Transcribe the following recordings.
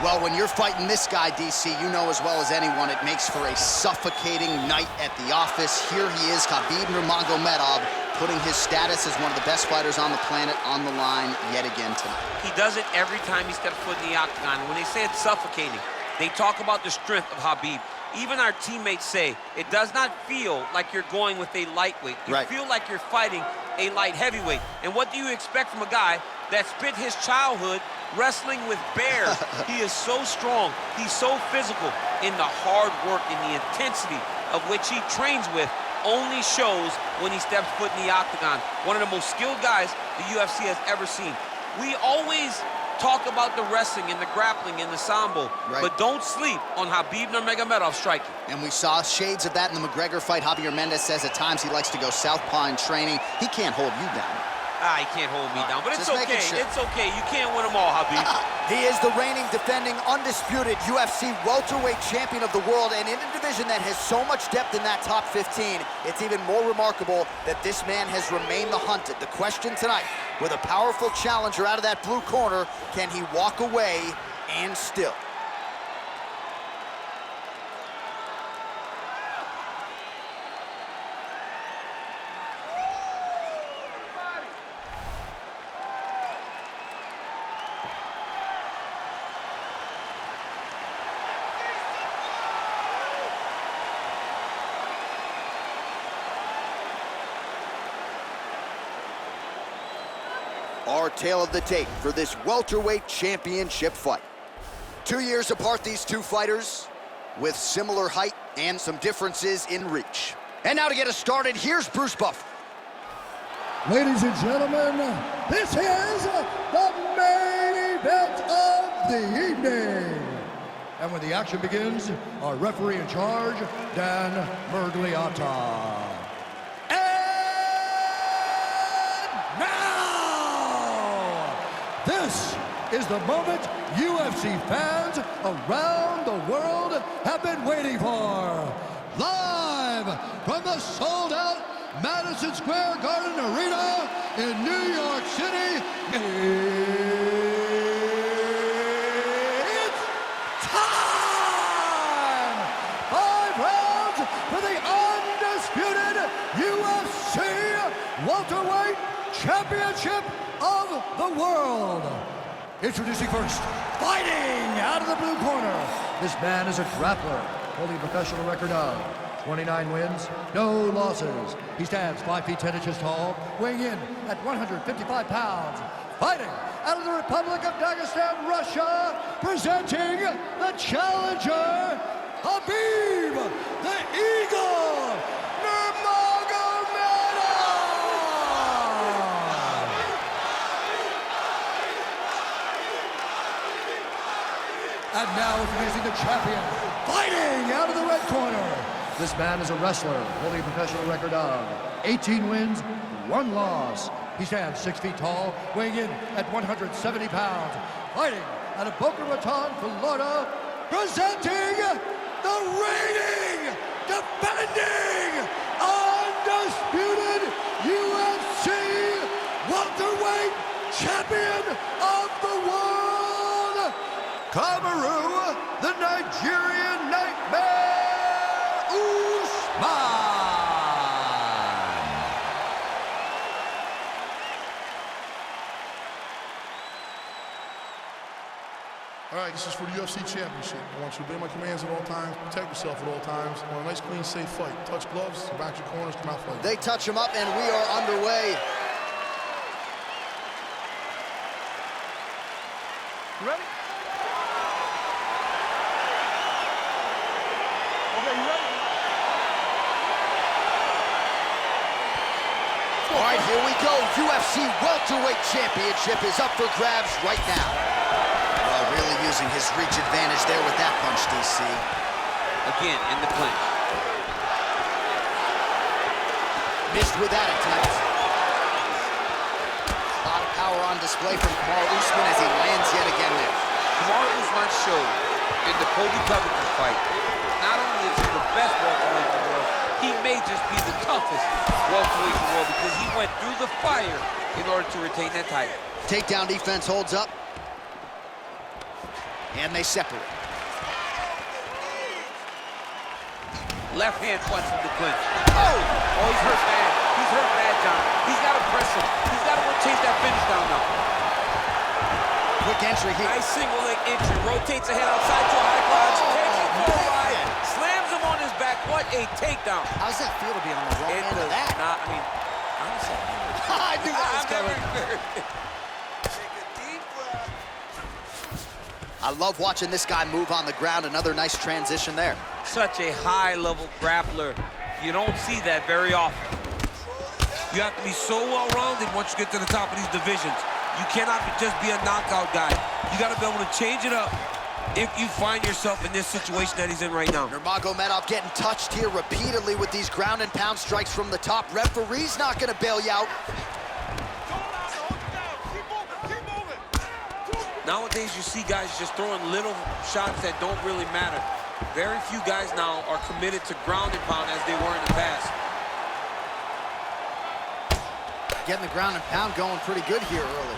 Well, when you're fighting this guy, DC, you know as well as anyone, it makes for a suffocating night at the office. Here he is, Khabib Nurmagomedov, putting his status as one of the best fighters on the planet on the line yet again tonight. He does it every time he steps foot in the octagon. And when they say it's suffocating, they talk about the strength of Khabib. Even our teammates say it does not feel like you're going with a lightweight. You feel like you're fighting a light heavyweight. And what do you expect from a guy that spent his childhood wrestling with bears? He is so strong, he's so physical, and the hard work and the intensity of which he trains with only shows when he steps foot in the octagon. One of the most skilled guys the UFC has ever seen. We always talk about the wrestling and the grappling and the sambo, but don't sleep on Khabib Nurmagomedov striking. And we saw shades of that in the McGregor fight. Javier Mendez says at times he likes to go southpaw in training. He can't hold you down. He can't hold me down, but it's okay. It's okay. You can't win them all, Khabib. He is the reigning, defending, undisputed UFC welterweight champion of the world, and in a division that has so much depth in that top 15, it's even more remarkable that this man has remained the hunted. The question tonight, with a powerful challenger out of that blue corner, can he walk away and still? Our tale of the tape for this welterweight championship fight. 2 years apart, these two fighters, with similar height and some differences in reach. And now to get us started, here's Bruce Buffer. Ladies and gentlemen, this is the main event of the evening. And when the action begins, our referee in charge, Dan Mergliata. This is the moment UFC fans around the world have been waiting for. Live from the sold-out Madison Square Garden Arena in New York City, it's time! 5 rounds for the undisputed UFC welterweight championship of the world. Introducing first, fighting out of the blue corner. This man is a grappler, holding a professional record of 29 wins, no losses. He stands 5 feet 10 inches tall, weighing in at 155 pounds. Fighting out of the Republic of Dagestan, Russia, presenting the challenger, Khabib the Eagle And now introducing the champion, fighting out of the red corner. This man is a wrestler, holding a professional record of 18 wins, 1 loss. He stands 6 feet tall, weighing in at 170 pounds. Fighting out of Boca Raton, Florida, presenting the reigning, defending, undisputed UFC welterweight champion of the world, Kamaru, the Nigerian Nightmare, Usman. All right, this is for the UFC Championship. I want you to obey my commands at all times, protect yourself at all times. I want a nice, clean, safe fight. Touch gloves, back your corners, come out fighting. They touch him up, and we are underway. Ready? All right, here we go. UFC welterweight championship is up for grabs right now. Well, really using his reach advantage there with that punch, DC. Again, in the clinch. Missed with that attempt. A lot of power on display from Kamaru Usman as he lands yet again there. Kamaru Usman showed in the Kobe Covington fight, not only is he the best welterweight in the world, he may just be the toughest welterweight in the world because he went through the fire in order to retain that title. Takedown defense holds up. And they separate. Left hand punch from the clinch. Oh! Oh, he's hurt bad. He's hurt bad, John. He's got to press him. He's got to chase that finish down now. Quick entry here. Nice single leg entry. Rotates ahead outside to a high clutch. Takes it for a ride. Slams him on his back. What a takedown. How does that feel to be on the wrong end of that? Nah, I mean, honestly, I knew that was coming. I love watching this guy move on the ground. Another nice transition there. Such a high-level grappler. You don't see that very often. You have to be so well-rounded once you get to the top of these divisions. You cannot just be a knockout guy. You got to be able to change it up if you find yourself in this situation that he's in right now. Nurmagomedov getting touched here repeatedly with these ground and pound strikes from the top. Referee's not going to bail you out. Nowadays, you see guys just throwing little shots that don't really matter. Very few guys now are committed to ground and pound as they were in the past. Getting the ground and pound going pretty good here early.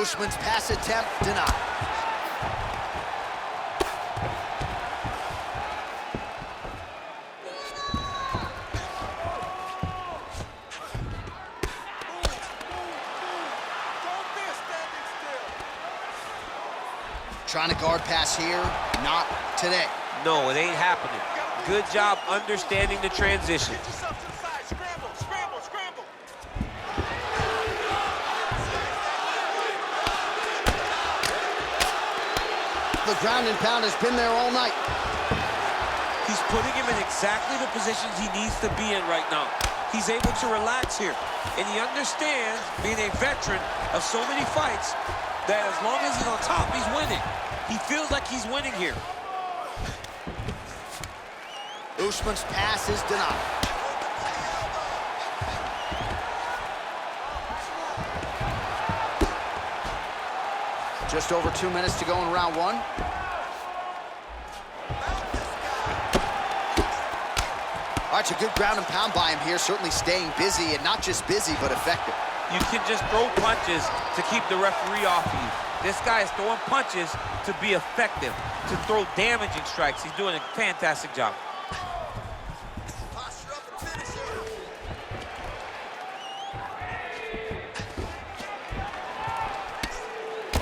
Usman's pass attempt denied. Trying to guard pass here, not today. No, it ain't happening. Good job understanding the transition. The ground and pound has been there all night. He's putting him in exactly the positions he needs to be in right now. He's able to relax here. And he understands, being a veteran of so many fights, that as long as he's on top, he's winning. He feels like he's winning here. Usman's pass is denied. Just over 2 minutes to go in round one. All right, so good ground and pound by him here, certainly staying busy, and not just busy, but effective. You can just throw punches to keep the referee off you. This guy is throwing punches to be effective, to throw damaging strikes. He's doing a fantastic job.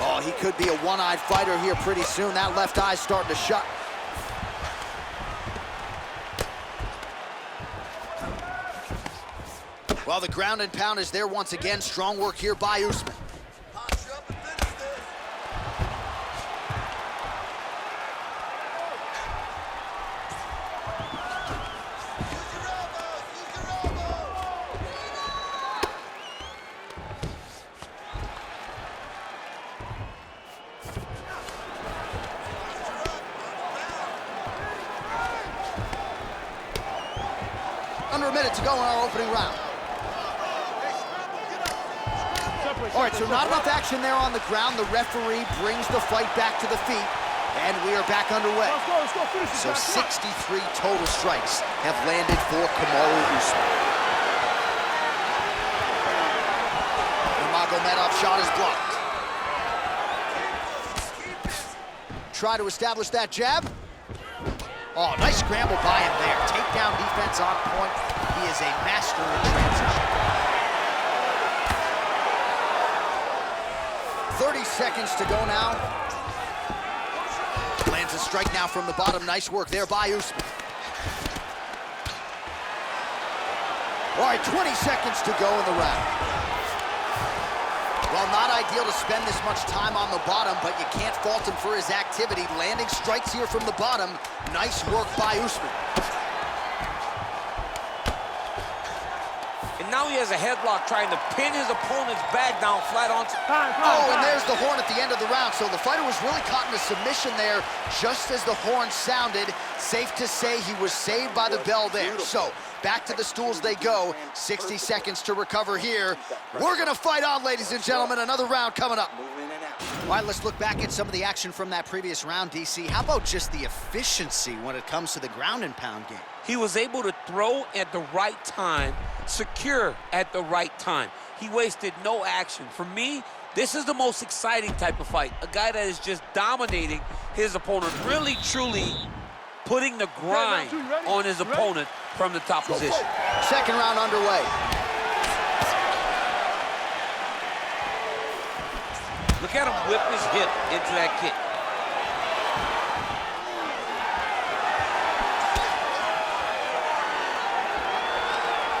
Oh, he could be a one-eyed fighter here pretty soon. That left eye's starting to shut. Well, the ground and pound is there once again. Strong work here by Usman. Under a minute to go in our opening round. All right, so not enough action there on the ground. The referee brings the fight back to the feet, and we are back underway. So 63 total strikes have landed for Kamaru Usman. Nurmagomedov shot is blocked. Try to establish that jab. Oh, nice scramble by him there. Takedown defense on point. He is a master in transition. 30 seconds to go now. Lands a strike now from the bottom. Nice work there by Usman. All right, 20 seconds to go in the round. Well, not ideal to spend this much time on the bottom, but you can't fault him for his activity. Landing strikes here from the bottom. Nice work by Usman. And now he has a headlock trying to pin his opponent's back down flat onto... Oh, and there's the horn at the end of the round. So the fighter was really caught in a submission there just as the horn sounded. Safe to say he was saved by the bell there. So back to the stools they go. 60 seconds to recover here. We're going to fight on, ladies and gentlemen. Another round coming up. All right, let's look back at some of the action from that previous round, DC. How about just the efficiency when it comes to the ground and pound game? He was able to throw at the right time, secure at the right time. He wasted no action. For me, This is the most exciting type of fight. A guy that is just dominating his opponent, really, truly putting the grind on his opponent from the top position. Second round underway. Look at him whip his hip into that kick.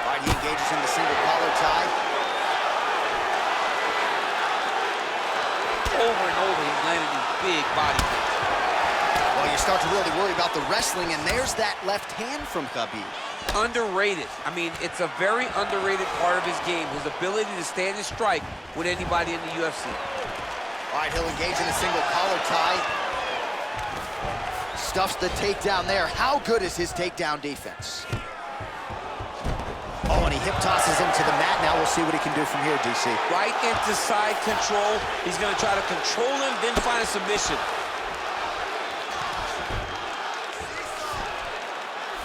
All right, he engages in the single collar tie. Over and over, he's landing these big body kicks. Well, you start to really worry about the wrestling, and there's that left hand from Khabib. Underrated. I mean, it's a very underrated part of his game, his ability to stand and strike with anybody in the UFC. All right, he'll engage in a single collar tie. Stuffs the takedown there. How good is his takedown defense? Oh, and he hip tosses him to the mat. Now we'll see what he can do from here, DC. Right into side control. He's going to try to control him, then find a submission.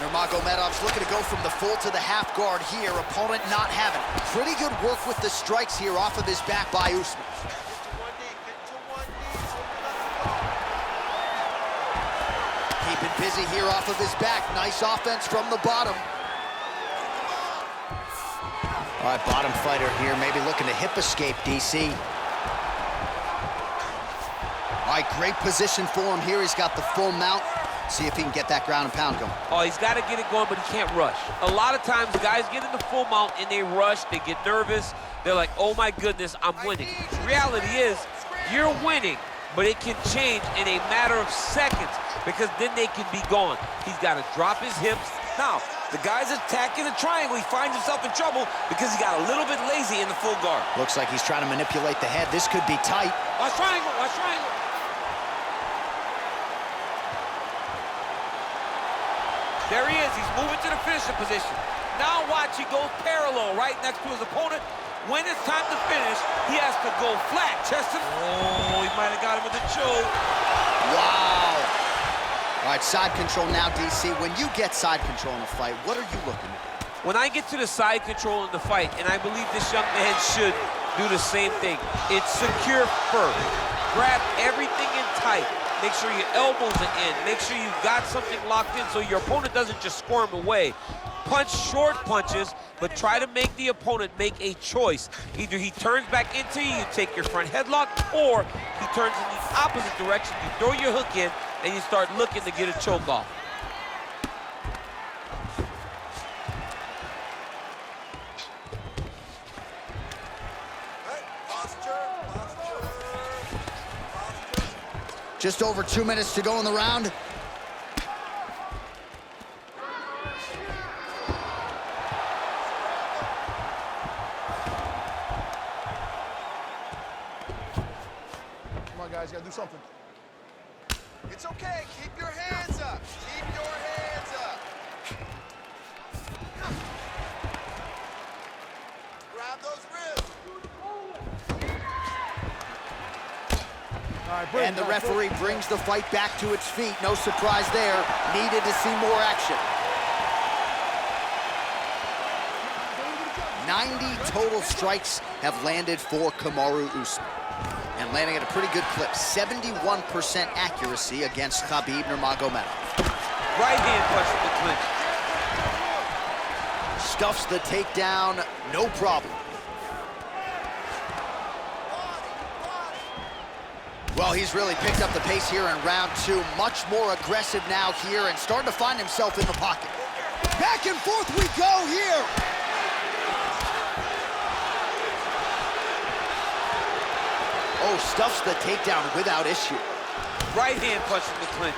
Nurmagomedov's looking to go from the full to the half guard here. Opponent not having it. Pretty good work with the strikes here off of his back by Usman. Keeping busy here off of his back. Nice offense from the bottom. All right, bottom fighter here, maybe looking to hip escape, DC. All right, great position for him here. He's got the full mount. See if he can get that ground and pound going. Oh, he's got to get it going, but he can't rush. A lot of times, guys get in the full mount and they rush, they get nervous. They're like, oh my goodness, I'm winning. The reality is, you're winning, but it can change in a matter of seconds because then they can be gone. He's got to drop his hips. Now, the guy's attacking the triangle. He finds himself in trouble because he got a little bit lazy in the full guard. Looks like he's trying to manipulate the head. This could be tight. Watch triangle, watch triangle. There he is. He's moving to the finishing position. Now watch, he goes parallel right next to his opponent. When it's time to finish, he has to go flat. Chest to... Oh, he might have got him with a choke. Wow. All right, side control now, DC. When you get side control in a fight, what are you looking at? When I get to the side control in the fight, and I believe this young man should do the same thing, it's secure first. Grab everything in tight. Make sure your elbows are in. Make sure you've got something locked in so your opponent doesn't just squirm away. Punch short punches, but try to make the opponent make a choice. Either he turns back into you, you take your front headlock, or he turns in the opposite direction, you throw your hook in, and you start looking to get a choke off. Just over 2 minutes to go in the round. Come on, guys, you gotta do something. It's okay. Keep your hands up. Keep your hands up. Grab those ribs. And the referee brings the fight back to its feet. No surprise there. Needed to see more action. 90 total strikes have landed for Kamaru Usman. And landing at a pretty good clip. 71% accuracy against Khabib Nurmagomedov. Right hand punch in the clinch. Stuffs the takedown, no problem. Well, he's really picked up the pace here in round two. Much more aggressive now here and starting to find himself in the pocket. Back and forth we go here. Oh, stuffs the takedown without issue. Right hand punch in the clinch.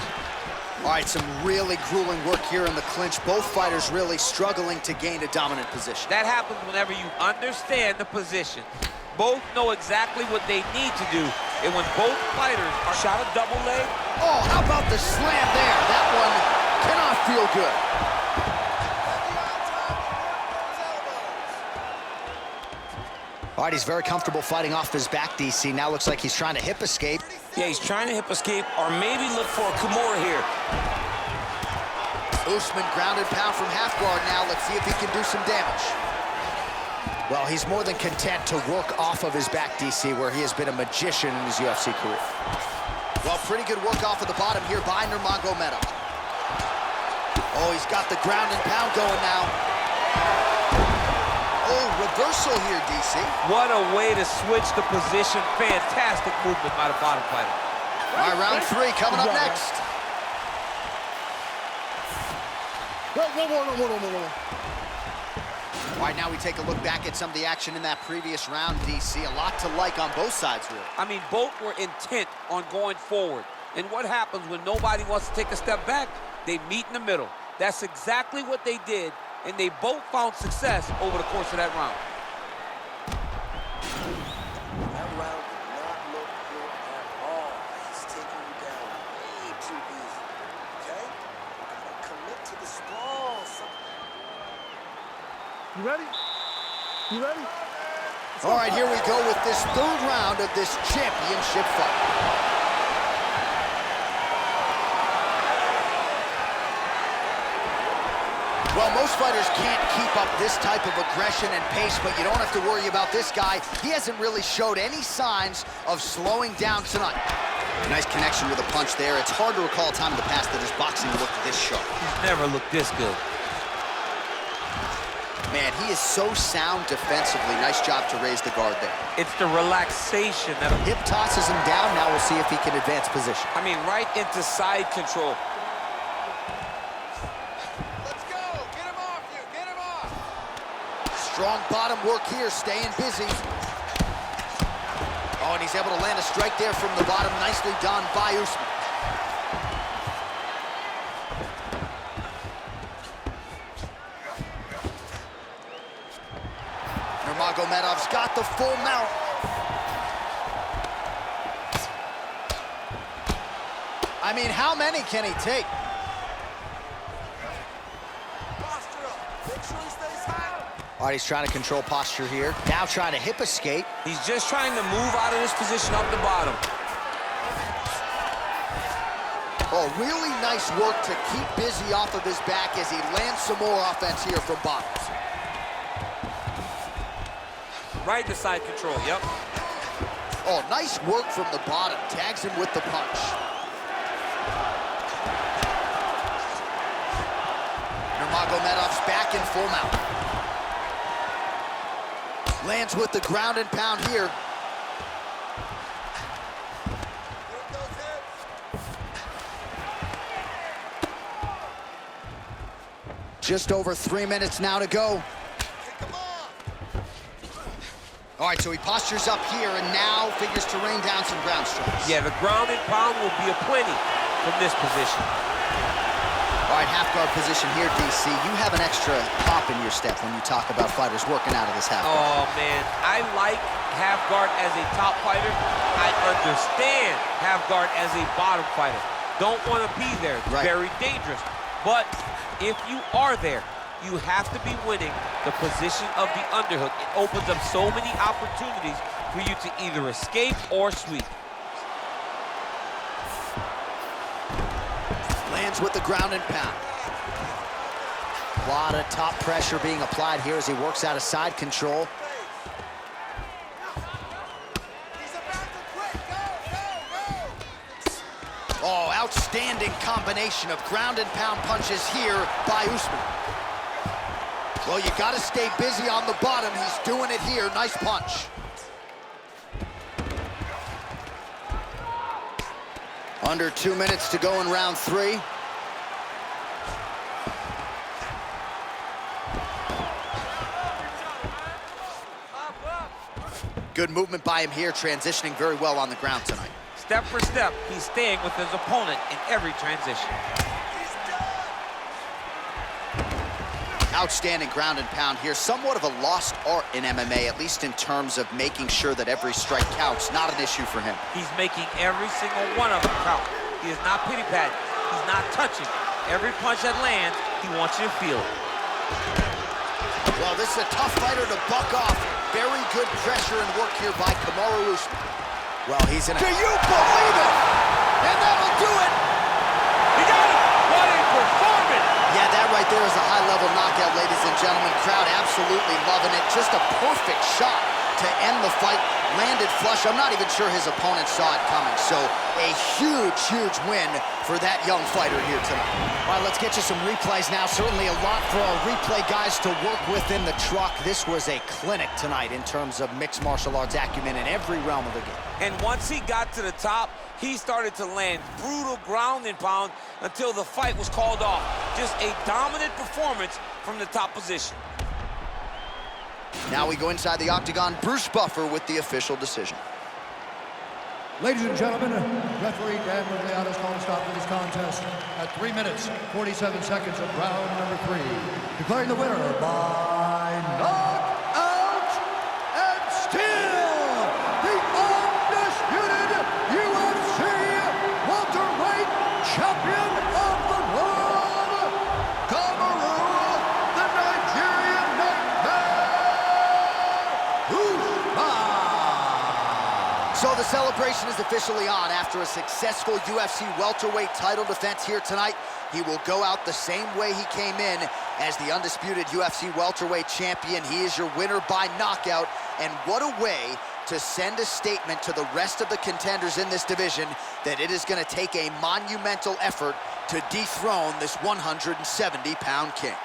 All right, some really grueling work here in the clinch. Both fighters really struggling to gain a dominant position. That happens whenever you understand the position. Both know exactly what they need to do. And when both fighters are shot a double leg. Oh, how about the slam there? That one cannot feel good. All right, he's very comfortable fighting off his back, DC. Now looks like he's trying to hip escape. Yeah, he's trying to hip escape or maybe look for a Kimura here. Usman grounded pound from half guard now. Let's see if he can do some damage. Well, he's more than content to work off of his back, DC, where he has been a magician in his UFC career. Well, pretty good work off of the bottom here by Nurmagomedov. Oh, he's got the ground and pound going now. Oh, reversal here, DC. What a way to switch the position. Fantastic movement by the bottom fighter. All right, round 3 coming up next. All right, now we take a look back at some of the action in that previous round, DC. A lot to like on both sides, really. I mean, both were intent on going forward. And what happens when nobody wants to take a step back? They meet in the middle. That's exactly what they did, and they both found success over the course of that round. That round did not look good at all. He's taking you down way too easy. Okay? Commit to the sprawl. You ready? You ready? All right, here we go with this 3rd round of this championship fight. Well, most fighters can't keep up this type of aggression and pace, but you don't have to worry about this guy. He hasn't really showed any signs of slowing down tonight. Nice connection with a punch there. It's hard to recall a time in the past that his boxing looked this sharp. He's never looked this good. Man, he is so sound defensively. Nice job to raise the guard there. It's the relaxation that... Hip tosses him down. Now we'll see if he can advance position. I mean, right into side control. Strong bottom work here, staying busy. Oh, and he's able to land a strike there from the bottom. Nicely done by Usman. Nurmagomedov's got the full mount. I mean, how many can he take? All right, he's trying to control posture here. Now trying to hip escape. He's just trying to move out of this position up the bottom. Oh, really nice work to keep busy off of his back as he lands some more offense here from bottom. Right to side control, yep. Oh, nice work from the bottom. Tags him with the punch. Nurmagomedov's back in full mount. Lands with the ground and pound here. Just over 3 minutes now to go. All right, so he postures up here and now figures to rain down some ground strikes. Yeah, the ground and pound will be aplenty from this position. All right, half guard position here, DC. You have an extra pop in your step when you talk about fighters working out of this half guard. Oh, man, I like half guard as a top fighter. I understand half guard as a bottom fighter. Don't want to be there. It's very dangerous. But if you are there, you have to be winning the position of the underhook. It opens up so many opportunities for you to either escape or sweep. Lands with the ground and pound. A lot of top pressure being applied here as he works out of side control. Oh, outstanding combination of ground and pound punches here by Usman. Well, you got to stay busy on the bottom. He's doing it here. Nice punch. Under 2 minutes to go in round 3. Good movement by him here, transitioning very well on the ground tonight. Step for step, he's staying with his opponent in every transition. Outstanding ground and pound here. Somewhat of a lost art in MMA, at least in terms of making sure that every strike counts. Not an issue for him. He's making every single one of them count. He is not pity-patting. He's not touching. Every punch that lands, he wants you to feel it. Well, this is a tough fighter to buck off. Very good pressure and work here by Kamaru Usman. Well, he's in a... Do you believe it? And that'll do it! He got it! What a performance! Yeah, that right there is a high-level knockout, ladies and gentlemen. crowd absolutely loving it. Just a perfect shot to end the fight. Landed flush. I'm not even sure his opponent saw it coming. So a huge, huge win for that young fighter here tonight. All right, let's get you some replays now. Certainly a lot for our replay guys to work with in the truck. This was a clinic tonight in terms of mixed martial arts acumen in every realm of the game. And once he got to the top, he started to land brutal ground and pound until the fight was called off. Just a dominant performance from the top position. Now we go inside the octagon. Bruce Buffer with the official decision. Ladies and gentlemen, referee Dan Murmagomedov has called a stop to this contest at 3 minutes, 47 seconds of round number 3. Declaring the winner by knockout and still the undisputed UFC welterweight champion of the world, Kamaru, the Nigerian Nightmare Usman. So the celebration is officially on. After a successful UFC welterweight title defense here tonight, he will go out the same way he came in as the undisputed UFC welterweight champion. He is your winner by knockout, and what a way to send a statement to the rest of the contenders in this division that it is going to take a monumental effort to dethrone this 170-pound king.